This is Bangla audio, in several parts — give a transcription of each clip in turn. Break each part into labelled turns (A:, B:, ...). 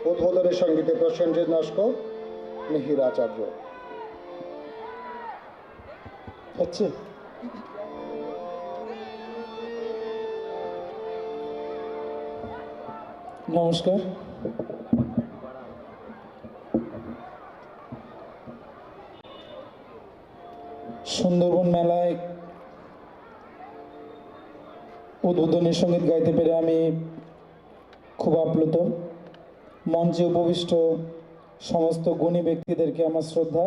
A: উদ্বোধনী সঙ্গীতে প্রসেনজিৎ নস্কর, মিহির আচার্য।
B: আচ্ছা, নমস্কার। সুন্দরবন মেলায় উদ্বোধনী সঙ্গীত গাইতে পেরে আমি খুব আপ্লুত। মঞ্চে উপবিষ্ট সমস্ত গুণী ব্যক্তিদেরকে আমার শ্রদ্ধা।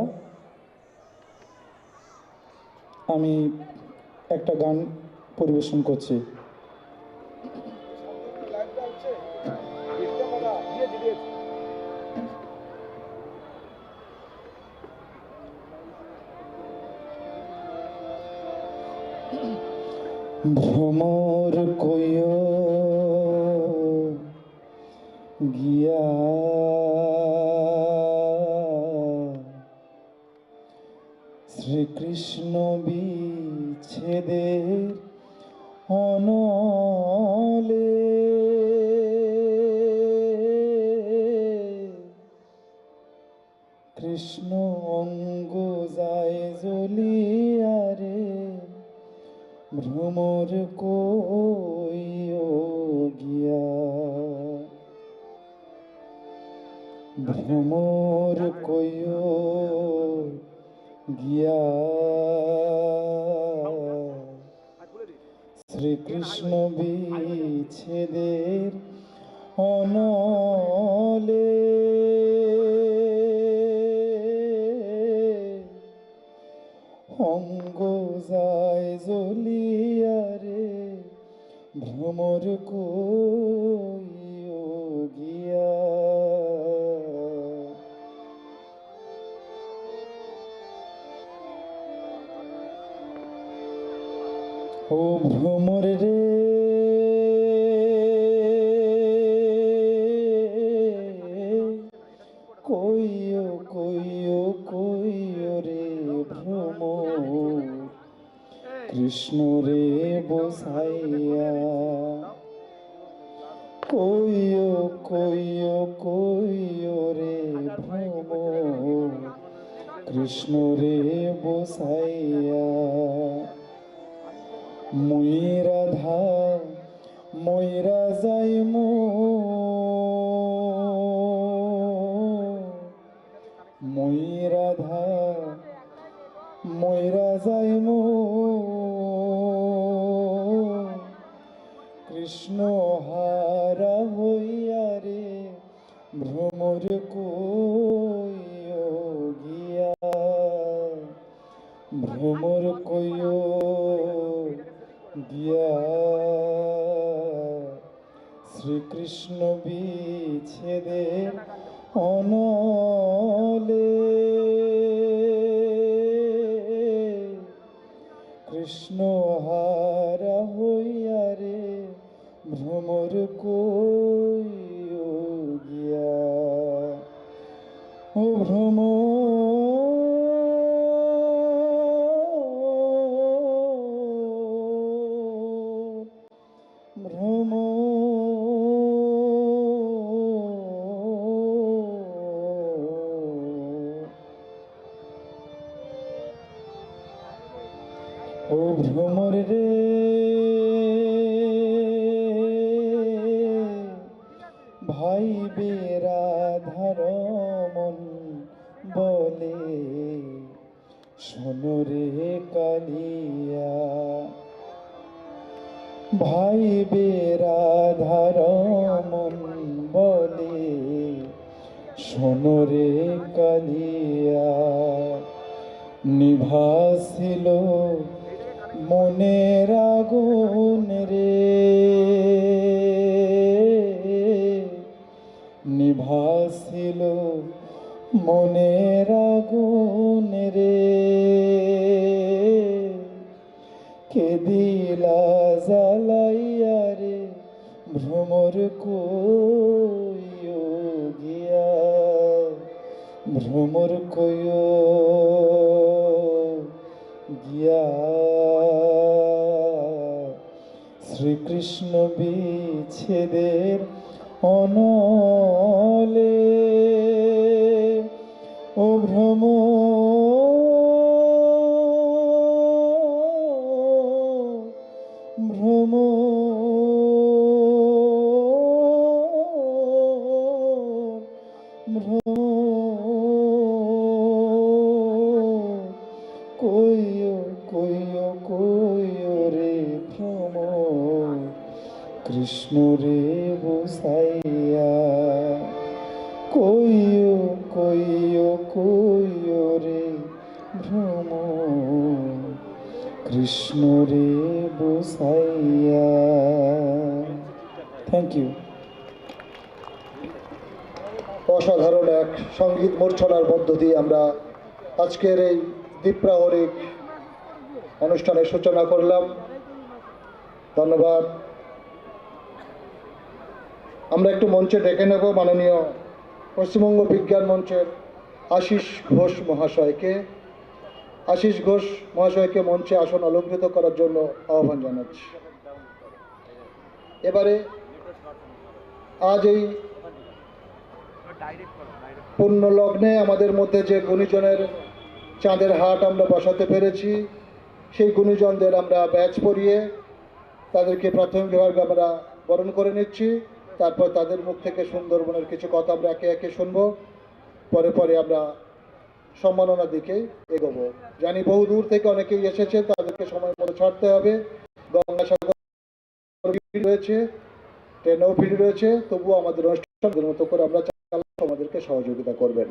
B: আমি একটা গান পরিবেশন করছি। ভ্রমর কইও গিয়া শ্রীকৃষ্ণ বিচ্ছেদের অনলে কৃষ্ণ অঙ্গ যায় জ্বলিয়ারে ভ্রমর কইও গিয়া ভ্রমর কইও গিয়া শ্রীকৃষ্ণ বিচ্ছেদের অনলে অঙ্গ যায় জ্বলিয়ারে ভ্রমর কইও গিয়া। ও ভ্রমর রে কইও কইও কইও রে ভ্রমর কৃষ্ণ রে বোঝাইয়া কইও কইও কইও রে ভ্রমর কৃষ্ণ রে বোঝাইয়া মই রাধা ময়রা যাইমু মই রাধা ময়রা যাইমু কৃষ্ণ হারা হইয়া রে ভ্রমর কইও গিয়া ভ্রমর কইও গিয়া শ্রীকৃষ্ণ বিচ্ছেদের অনলে কৃষ্ণ হারা হইয়া রে ভ্রমর কইও গিয়া। ও ভ্রমর ভ্রমর ও ভ্রমর রে ভাই বেরাধার মন বলে শোনো রে কালিয়া ভাই বেরাধার মন বলে শোনো রে কালিয়া নিভাছিল মনের আগুন রে নিভাছিল মনের আগুন রে কে দিলা জ্বালাইয়া রে ভ্রমর কইও গিয়া ভ্রমর কইও গিয়া শ্রীকৃষ্ণ বিচ্ছেদের অনলে ও কইও কইও কইও রে ভ্রমর কৃষ্ণ রে বুঝাইয়া কইও কইও কইও রে ভ্রমর কৃষ্ণ রে বুঝাইয়া। Thank you.
A: অসাধারণ এক সঙ্গীত মূর্ছনার মধ্য দিয়ে আমরা আজকের এই দ্বীপ্রাহরিক অনুষ্ঠানের সূচনা করলাম। ধন্যবাদ। আমরা একটু মঞ্চে ডেকে নেব মাননীয় পশ্চিমবঙ্গ বিজ্ঞান মঞ্চের আশিস ঘোষ মহাশয়কে। আশিস ঘোষ মহাশয়কে মঞ্চে আসন অলঙ্কৃত করার জন্য আহ্বান জানাচ্ছি। এবারে আজ এই পূর্ণ লগ্নে আমাদের মধ্যে যে গুণীজনের চাঁদের হাট আমরা বসাতে পেরেছি, সেই গুণীজনদের আমরা ব্যাচ পরিয়ে তাদেরকে প্রাথমিকভাবে আমরা বরণ করে নিচ্ছি। তারপর তাদের মুখ থেকে সুন্দরবনের কিছু কথা আমরা একে একে শুনবো। পরে পরে আমরা সম্মাননার দিকে এগোবো। জানি বহু দূর থেকে অনেকেই এসেছে, তাদেরকে সময় মতো ছাড়তে হবে। গঙ্গাসাগর রয়েছে, ট্রেনেও ভিড় রয়েছে, তবুও আমাদের অনুষ্ঠানের মতো করে আমরা আমাদেরকে সহযোগিতা করবেন।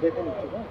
A: দেখে নিচ্ছি না।